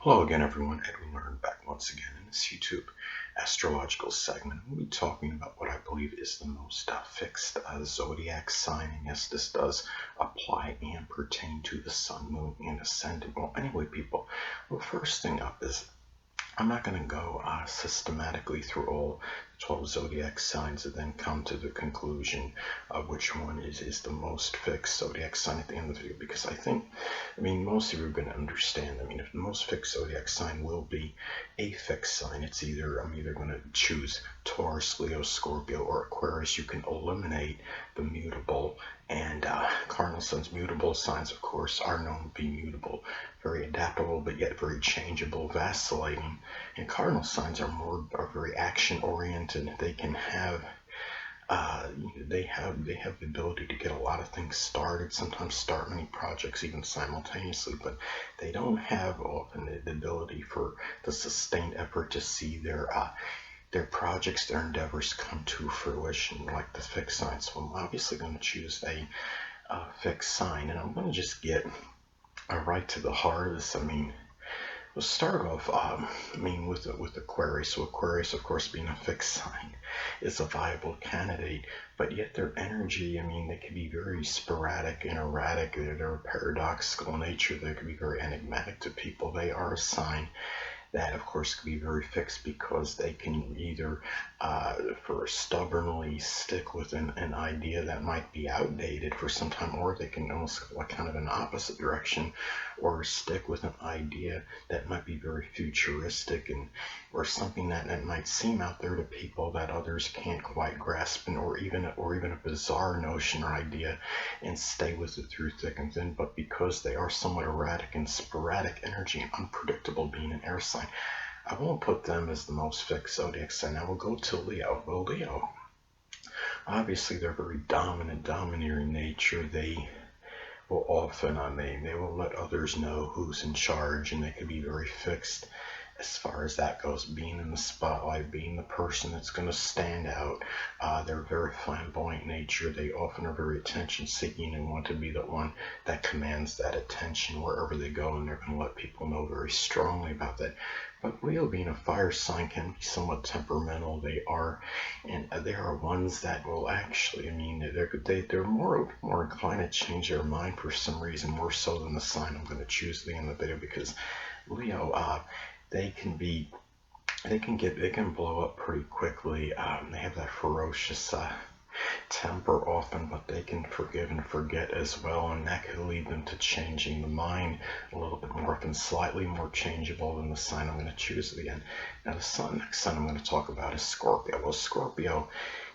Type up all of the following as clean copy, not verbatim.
Hello again, everyone. Edwin Learn back once again in this YouTube astrological segment. We'll be talking about what I believe is the most fixed zodiac sign. And yes, this does apply and pertain to the sun, moon, and ascendant. Well, anyway, people, well, first thing up is I'm not going to go systematically through all 12 zodiac signs and then come to the conclusion of which one is the most fixed zodiac sign at the end of the video, because most of you are going to understand. If the most fixed zodiac sign will be a fixed sign, I'm either going to choose Taurus, Leo, Scorpio, or Aquarius. You can eliminate the mutable, and cardinal signs. Mutable signs, of course, are known to be mutable, very adaptable, but yet very changeable, vacillating. And cardinal signs are very action oriented. They can have they have the ability to get a lot of things started, sometimes start many projects even simultaneously, but they don't have often the ability for the sustained effort to see their projects, their endeavors come to fruition like the fixed sign. So I'm obviously going to choose a fixed sign, and I'm going to just get right to the heart of this. We'll start off, with Aquarius. So Aquarius, of course, being a fixed sign, is a viable candidate, but yet their energy, they can be very sporadic and erratic. They're paradoxical in nature. They can be very enigmatic to people. They are a sign that, of course, can be very fixed because they can either for stubbornly stick with an idea that might be outdated for some time, or they can almost go like kind of an opposite direction, or stick with an idea that might be very futuristic or something that might seem out there to people that others can't quite grasp, or even a bizarre notion or idea, and stay with it through thick and thin. But because they are somewhat erratic and sporadic energy and unpredictable, being an air sign, I won't put them as the most fixed zodiac sign. I will go to Leo. Well, Leo, obviously, they're very domineering nature. They will often, they will let others know who's in charge, and they can be very fixed as far as that goes, being in the spotlight, being the person that's going to stand out. They're very flamboyant nature. They often are very attention seeking and want to be the one that commands that attention wherever they go, and they're going to let people know very strongly about that. But Leo, being a fire sign, can be somewhat temperamental. They are ones that will actually, they're more inclined to change their mind for some reason, more so than the sign I'm going to choose at the end of the video, because Leo, they can blow up pretty quickly. They have that ferocious temper often, but they can forgive and forget as well, and that could lead them to changing the mind a little bit more, often slightly more changeable than the sign I'm going to choose at the end. Now, the next sign I'm going to talk about is Scorpio. Well, Scorpio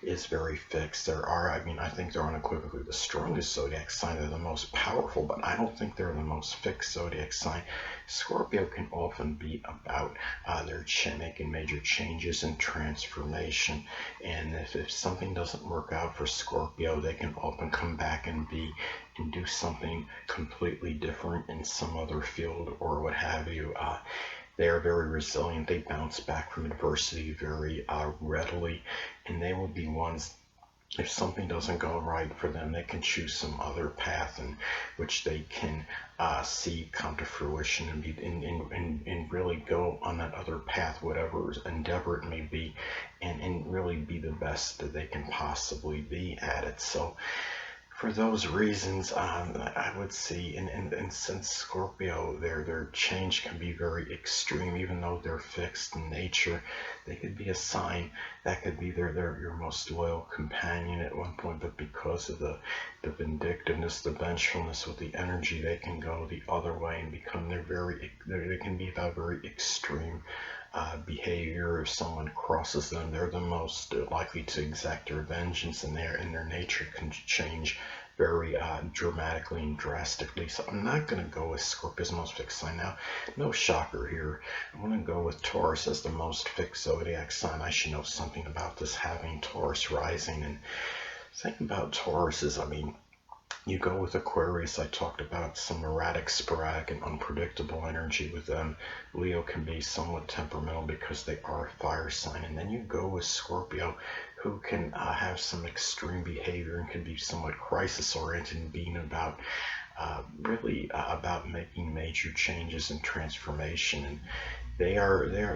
is very fixed. I think they're unequivocally the strongest zodiac sign. They're the most powerful, but I don't think they're the most fixed zodiac sign. Scorpio can often be about their making major changes and transformation, and if something doesn't work out for Scorpio, they can often come back and do something completely different in some other field or what have you. They are very resilient. They bounce back from adversity very readily, and they will be ones, if something doesn't go right for them, they can choose some other path in which they can see come to fruition, and really go on that other path, whatever endeavor it may be, and really be the best that they can possibly be at it. So for those reasons, I would see, and since Scorpio, their change can be very extreme, even though they're fixed in nature, they could be a sign that could be your most loyal companion at one point, but because of the vindictiveness, the vengefulness with the energy, they can go the other way and become they can be about very extreme behavior. If someone crosses them, they're the most likely to exact their vengeance, and their nature can change very dramatically and drastically. So I'm not going to go with Scorpio's most fixed sign. Now, no shocker here. I'm going to go with Taurus as the most fixed zodiac sign. I should know something about this, having Taurus rising. And the thing about Taurus is, you go with Aquarius. I talked about some erratic, sporadic, and unpredictable energy with them. Leo can be somewhat temperamental because they are a fire sign. And then you go with Scorpio, who can have some extreme behavior and can be somewhat crisis-oriented, and being about really about making major changes and transformation. And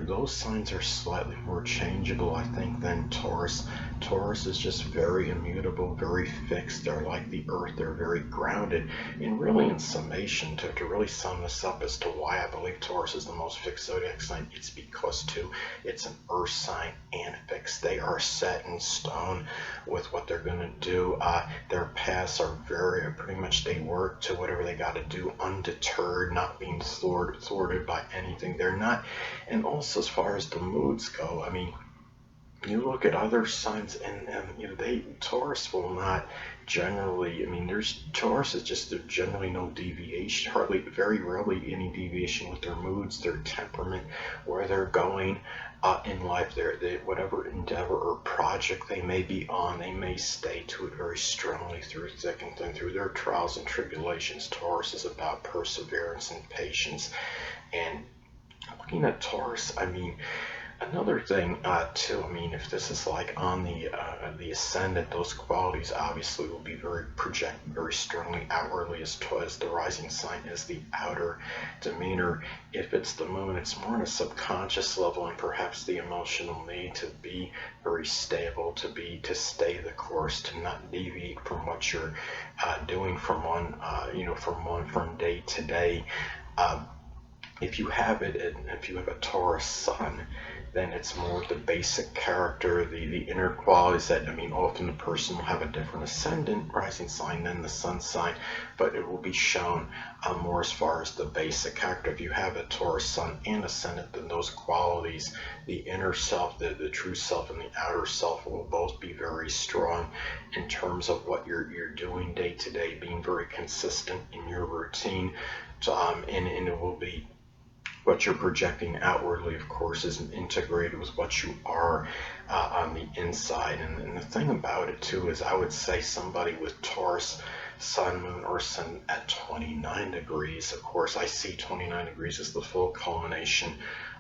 those signs are slightly more changeable, I think, than Taurus. Taurus is just very immutable, very fixed. They're like the earth, they're very grounded. And really, in summation, to really sum this up as to why I believe Taurus is the most fixed zodiac sign, it's because too it's an earth sign and fixed. They are set in stone with what they're going to do. Their paths are very pretty much, they work to whatever they got to do, undeterred, not being thwarted by anything. They're not. And also, as far as the moods go, I mean, you look at other signs, and you know, Taurus will not generally, I mean, Taurus is just, there's generally no deviation, hardly, very rarely any deviation with their moods, their temperament, where they're going in life. Whatever endeavor or project they may be on, they may stay to it very strongly through thick and thin, through their trials and tribulations. Taurus is about perseverance and patience. And looking at Taurus, I mean, another thing too, I mean, if this is like on the ascendant, those qualities obviously will be very projected very strongly outwardly as the rising sign is the outer demeanor. If it's the moon, it's more on a subconscious level, and perhaps the emotional need to be very stable, to stay the course, to not deviate from what you're doing from from day to day. If you have a Taurus sun, then it's more the basic character, the inner qualities that, I mean, often the person will have a different ascendant rising sign than the sun sign, but it will be shown more as far as the basic character. If you have a Taurus sun and ascendant, then those qualities, the inner self, the true self, and the outer self will both be very strong in terms of what you're doing day to day, being very consistent in your routine. And it will be what you're projecting outwardly, of course, is integrated with what you are on the inside. And the thing about it too is, I would say somebody with Taurus sun, moon, or sun at 29 degrees, of course, I see 29 degrees as the full culmination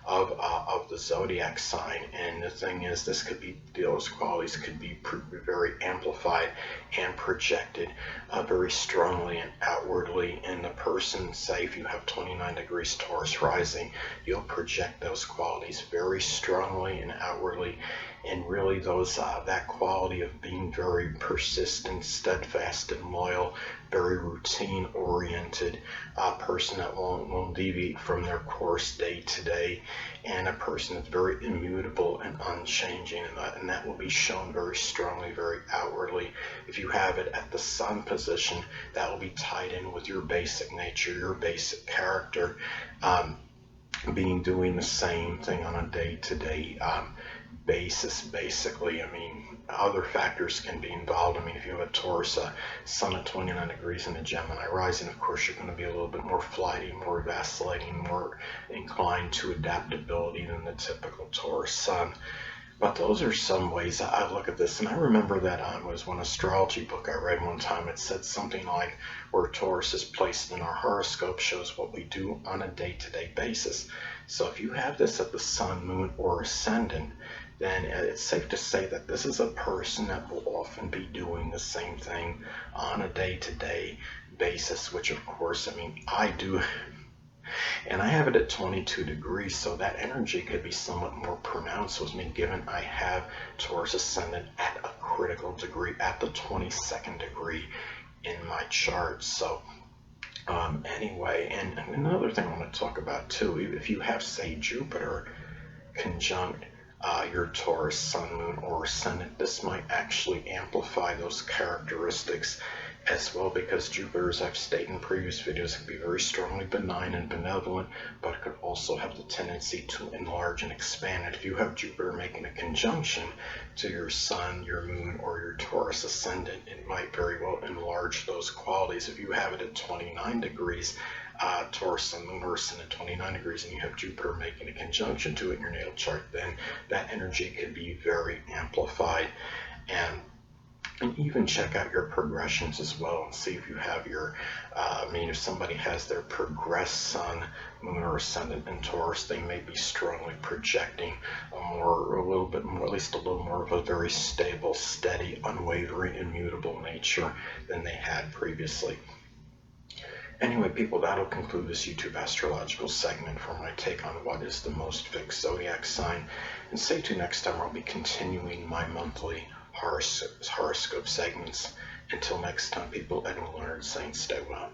of the zodiac sign. And the thing is, those qualities could be very amplified and projected very strongly and outwardly. And the person, say if you have 29 degrees Taurus rising, you'll project those qualities very strongly and outwardly. And really that quality of being very persistent, steadfast, and loyal, very routine oriented, person that won't deviate from their course day to day, and a person that's very immutable and unchanging, and that will be shown very strongly, very outwardly. If you have it at the sun position, that will be tied in with your basic nature, your basic character, doing the same thing on a day-to-day basis, basically. I mean, other factors can be involved. I mean, if you have a Taurus sun at 29 degrees and a Gemini rising, of course, you're going to be a little bit more flighty, more vacillating, more inclined to adaptability than the typical Taurus sun. But those are some ways I look at this. And I remember that was one astrology book I read one time. It said something like, where Taurus is placed in our horoscope shows what we do on a day-to-day basis. So if you have this at the sun, moon, or ascendant, then it's safe to say that this is a person that will often be doing the same thing on a day-to-day basis, which of course, I mean, I do. And I have it at 22 degrees, so that energy could be somewhat more pronounced with me, given I have Taurus ascendant at a critical degree, at the 22nd degree in my chart. So anyway, and another thing I want to talk about too, if you have, say, Jupiter conjunct your Taurus sun, moon, or ascendant, this might actually amplify those characteristics as well, because Jupiter, as I've stated in previous videos, can be very strongly benign and benevolent, but it could also have the tendency to enlarge and expand. And if you have Jupiter making a conjunction to your sun, your moon, or your Taurus ascendant, it might very well enlarge those qualities. If you have it at 29 degrees, Taurus sun, moon, or ascendant 29 degrees, and you have Jupiter making a conjunction to it in your natal chart, then that energy could be very amplified. And even check out your progressions as well and see if you have your, if somebody has their progressed sun, moon, or ascendant in Taurus, they may be strongly projecting a little bit more, at least a little more of a very stable, steady, unwavering, immutable nature than they had previously. Anyway, people, that'll conclude this YouTube astrological segment for my take on what is the most fixed zodiac sign. And stay tuned next time, I'll be continuing my monthly horoscope segments. Until next time, people, Edwin Leonard saying stay well.